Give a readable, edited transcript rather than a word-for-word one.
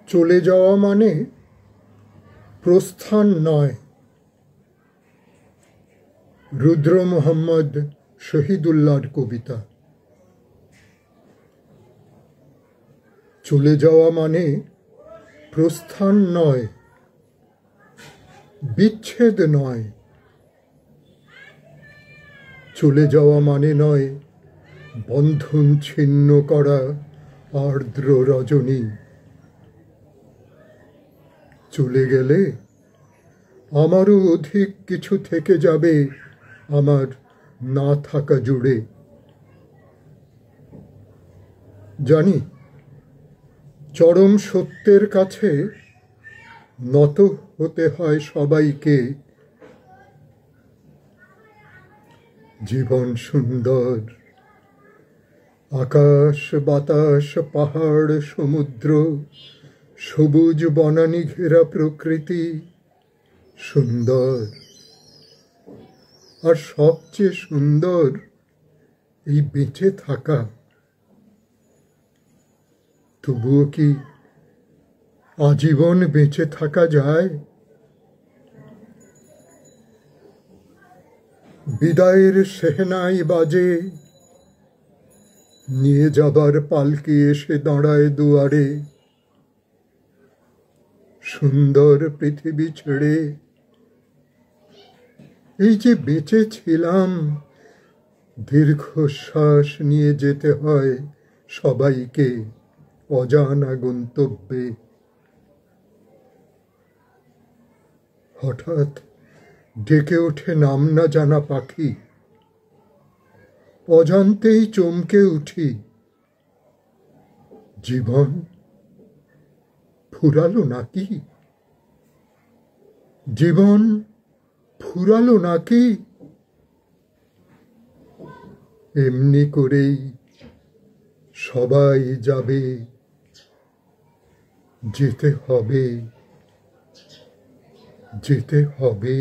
চলে যাওয়া মানে প্রস্থান নয়। রুদ্র মোহাম্মদ শহীদুল্লাহর কবিতা। চলে যাওয়া মানে প্রস্থান নয়, বিচ্ছেদ নয়। চলে যাওয়া মানে নয় বন্ধন ছিন্ন করা আর্দ্র রজনী। চলে গেলে আমারও অধিক কিছু থেকে যাবে আমার না থাকা জুড়ে। জানি চরম সত্যের কাছে নত হতে হয় সবাইকে। জীবন সুন্দর, আকাশ বাতাস পাহাড় সমুদ্র, সবুজ বনানী ঘেরা প্রকৃতি সুন্দর। আর সবচেয়ে সুন্দর এই বেঁচে থাকা। তবুও কি আজীবন বেঁচে থাকা যায়? বিদায়ের সেহনাই বাজে, নিয়ে যাবার পালকি এসে দাঁড়ায় দুয়ারে। সুন্দর পৃথিবী ছেড়ে এই যে বেঁচে ছিলাম, দীর্ঘশ্বাস নিয়ে যেতে হয় সবাইকে অজানা গন্তব্যে। হঠাৎ ডেকে ওঠে নাম না জানা পাখি, অজান্তেই চমকে উঠি। জীবন ফুরালো নাকি? জীবন ফুরালো নাকি? এমনি করেই সবাই যাবে, যেতে হবে, যেতে হবে।